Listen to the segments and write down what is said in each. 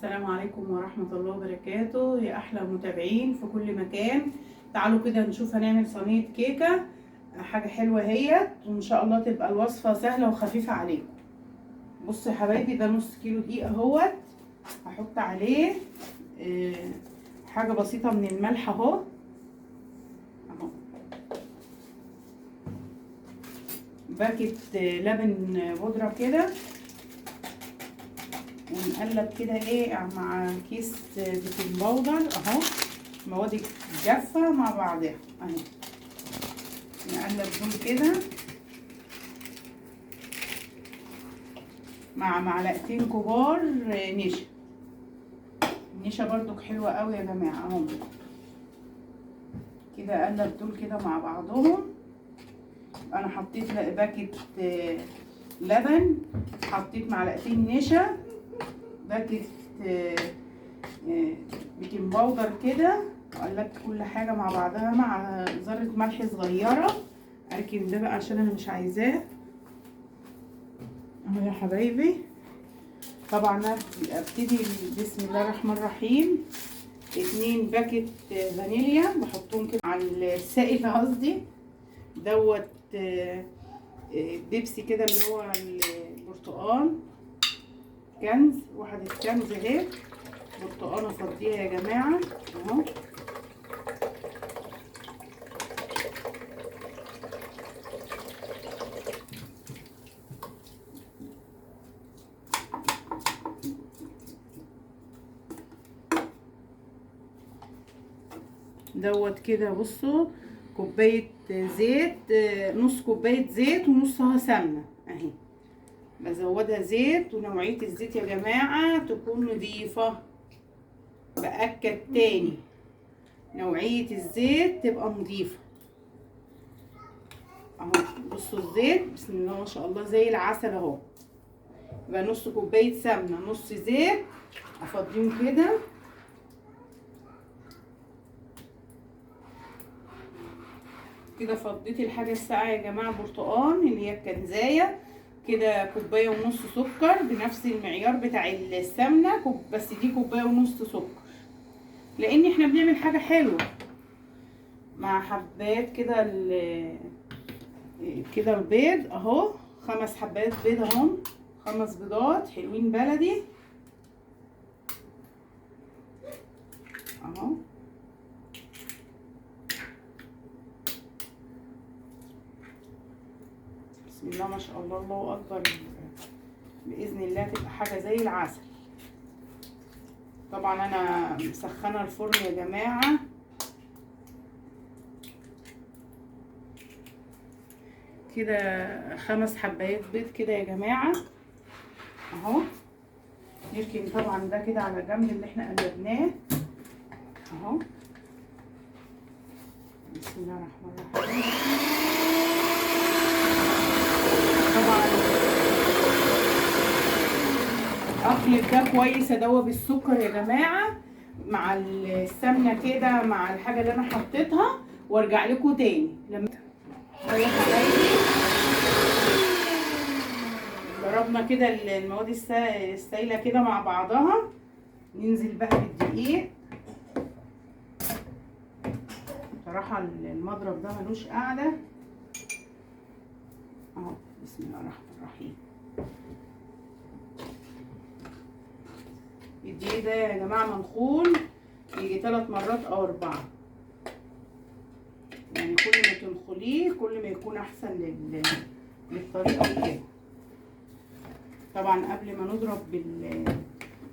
السلام عليكم ورحمة الله وبركاته يا أحلى متابعين في كل مكان. تعالوا كده نشوف هنعمل صينية كيكة، حاجة حلوة هي وإن شاء الله تبقى الوصفة سهلة وخفيفة عليكم. بصوا يا حبايبي، ده نص كيلو دقيق اهوت، هحط عليه حاجة بسيطة من الملح اهو، باكت لبن بودرة كده، ونقلب كده ايه مع كيس بيكنج باودر اهو، مواد جافة مع بعضها اهي. نقلب دول كده مع معلقتين كبار نشا. النشا برضو حلوة قوي يا جماعة اهو كده. اقلب دول كده مع بعضهم. انا حطيت باكت لبن، حطيت معلقتين نشا، باكت بيكنج باودر كده، وقلبت كل حاجة مع بعضها مع ذرة ملح صغيرة. اركن ده بقى عشان انا مش عايزاه اهو يا حبايبي. طبعا ابتدي بسم الله الرحمن الرحيم. 2 باكت فانيليا بحطهم كده على السائل قصدي دوت، بيبسي كده اللي هو البرتقال كنز، واحدة كنز اهي، برتقانة افضيها يا جماعة اهو. دوت كده بصوا، كوباية زيت، نص كوباية زيت ونصها سمنة اهي. بزودها زيت، ونوعية الزيت يا جماعة تكون نظيفة. بأكد تاني، نوعية الزيت تبقى نظيفة اهو. بصوا الزيت بسم الله ما شاء الله زي العسل اهو. يبقى نص كوباية سمنة نص زيت، افضيهم كده كده. فضيت الحاجة الساقعة يا جماعة، البرتقال اللي هي الكنزاية كده، كوباية ونص سكر بنفس المعيار بتاع السمنة، بس دي كوباية ونص سكر، لان احنا بنعمل حاجة حلوة مع حبات كده كده. البيض اهو 5 حبات بيض اهو، 5 بيضات حلوين بلدي اهو. بسم الله ما شاء الله، الله اكبر. باذن الله تبقى حاجه زي العسل. طبعا انا مسخنه الفرن يا جماعه كده. 5 حبايات بيض كده يا جماعه اهو. نركن طبعا ده كده على جنب اللي احنا قلبناه اهو. بسم الله الرحمن الرحيم. طبعا اخلط ده كويس، ادوب السكر يا جماعه مع السمنه كده مع الحاجه اللي انا حطيتها، وارجع لكم تاني لما يا حبايبي ضربنا كده المواد السايله كده مع بعضها. ننزل بقى بالدقيق. بصراحه المضرب ده ملوش قاعده اهو. بسم الله الرحمن الرحيم. الدقيق ده يا جماعه منخول يجي 3 مرات او 4، يعني كل ما تنخليه كل ما يكون احسن للطريقه كده. طبعا قبل ما نضرب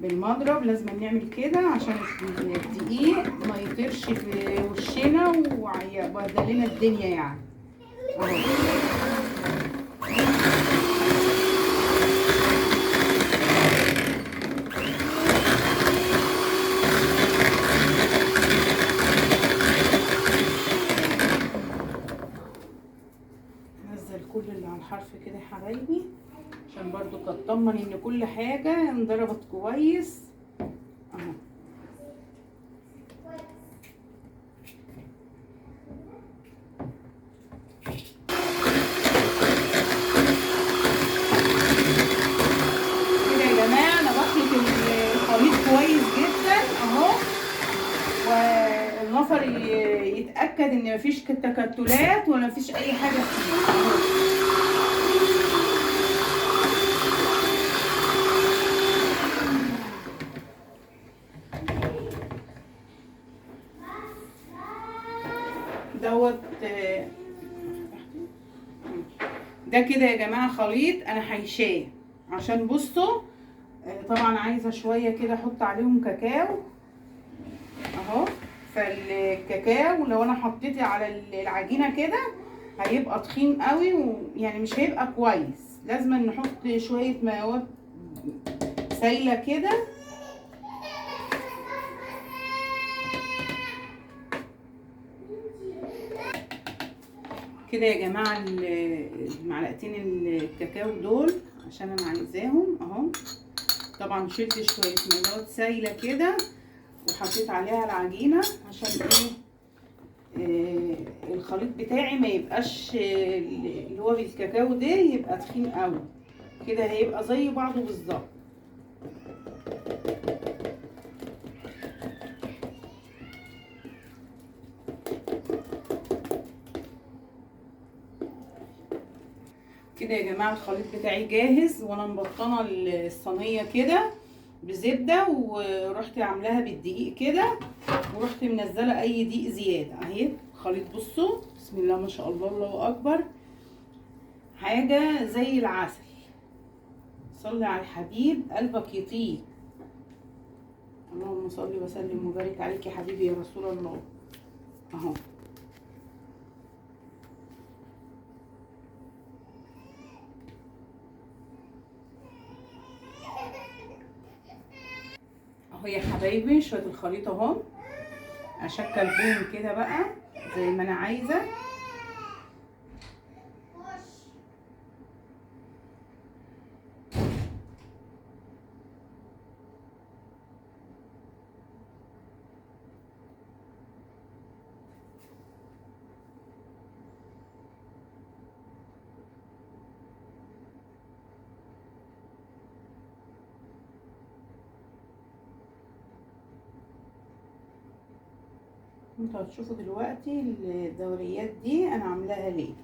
بالمضرب لازم نعمل كده عشان الدقيق ما يطيرش في وشنا ويبهدل لنا الدنيا يعني اهو. نزل كل اللي على الحرف كده يا حبايبي، عشان برضو اطمن ان كل حاجه انضربت كويس اهو. كده يا جماعه انا بخلط الخليط كويس جدا اهو، والنفر يتاكد ان مفيش تكتلات ولا مفيش اي حاجه فيه اهو. دوت ده كده يا جماعه خليط انا حيشاه، عشان بصوا طبعا عايزه شويه كده احط عليهم كاكاو اهو. فالكاكاو لو انا حطيتي على العجينه كده هيبقى تخين قوي، ويعني مش هيبقى كويس. لازم نحط شويه مواد سايله كده كده يا جماعه. المعلقتين الكاكاو دول عشان انا عايزاهم اهو. طبعا شلت شويه مواد سايله كده وحطيت عليها العجينه عشان الخليط بتاعي ما يبقاش اللي هو بالكاكاو ده يبقى تخين قوي كده، هيبقى زي بعضه بالظبط. كده يا جماعه الخليط بتاعي جاهز، وانا مبطنه الصينيه كده بزبده، ورحت عاملاها بالدقيق كده، ورحت منزله اي دقيق زياده اهي. خليط بصوا بسم الله ما شاء الله، الله اكبر، حاجه زي العسل. صلي على الحبيب قلبك يطيب. اللهم صل وسلم وبارك عليك يا حبيبي يا رسول الله اهو. اهو يا حبايبي شويه الخليط اهو، اشكل بيهم كده بقى زي ما انا عايزه. انتوا هتشوفوا دلوقتي الدوريات دي انا عاملاها ليه.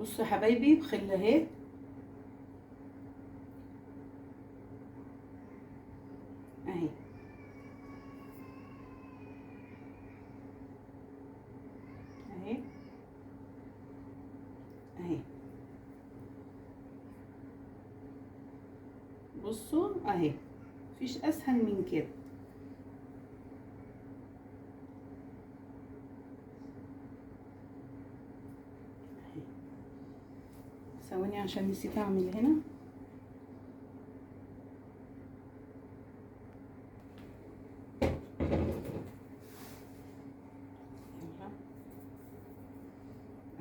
بصوا يا حبايبي بخل اهي اهي اهي اهي. بصوا اهي، مفيش اسهل من كده. ثواني عشان نسيت اعمل هنا.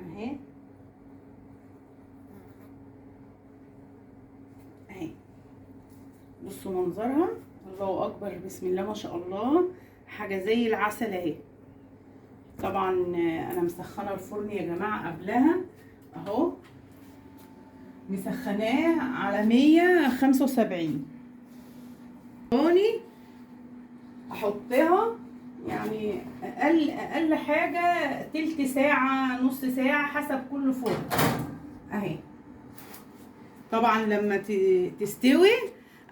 اهي اهي، بصوا منظرها الله اكبر، بسم الله ما شاء الله، حاجه زي العسل اهي. طبعا انا مسخنه الفرن يا جماعه قبلها اهو، مسخناه على 175. ثواني احطها يعني اقل حاجه تلت ساعه نص ساعه حسب كل فرن اهي. طبعا لما تستوي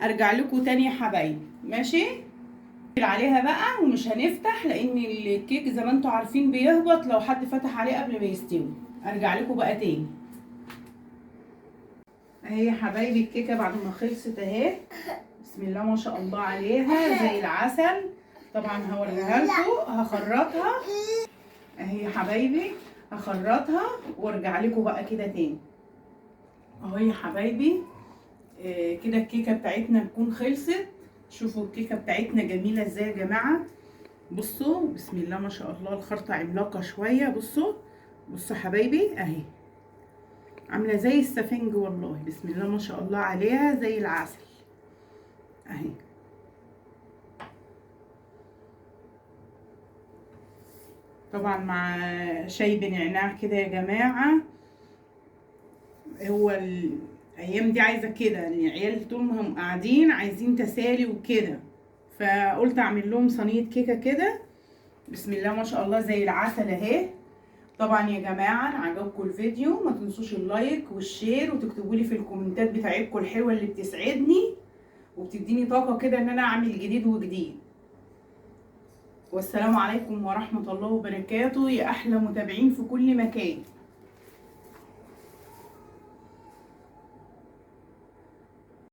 ارجع لكم تاني يا حبايبي، ماشي. عليها بقى ومش هنفتح لان الكيك زي ما انتم عارفين بيهبط لو حد فتح عليه قبل ما يستوي. ارجع لكم بقى تاني. اهي يا حبايبي الكيكه بعد ما خلصت اهي، بسم الله ما شاء الله عليها زي العسل. طبعا هوريها لكم، هخرطها اهي يا حبايبي، هخرطها وارجع لكم بقى كده تاني. اهو يا حبايبي كده الكيكه بتاعتنا تكون خلصت. شوفوا الكيكه بتاعتنا جميله ازاي يا جماعه. بصوا بسم الله ما شاء الله، الخرطه عملاقه شويه. بصوا بصوا حبايبي اهي عامله زي السفنج والله، بسم الله ما شاء الله عليها زي العسل اهي. طبعا مع شاي بنعناع كده يا جماعه. هو الايام دي عايزه كده، العيال طول ما هم قاعدين عايزين تسالي وكده، فقلت اعمل لهم صينيه كيكه كده بسم الله ما شاء الله زي العسل اهي. طبعا يا جماعه عجبكم الفيديو ما تنسوش اللايك والشير، وتكتبوا لي في الكومنتات بتاعتكم الحلوه اللي بتسعدني وبتديني طاقه كده ان انا اعمل جديد وجديد. والسلام عليكم ورحمه الله وبركاته يا احلى متابعين في كل مكان.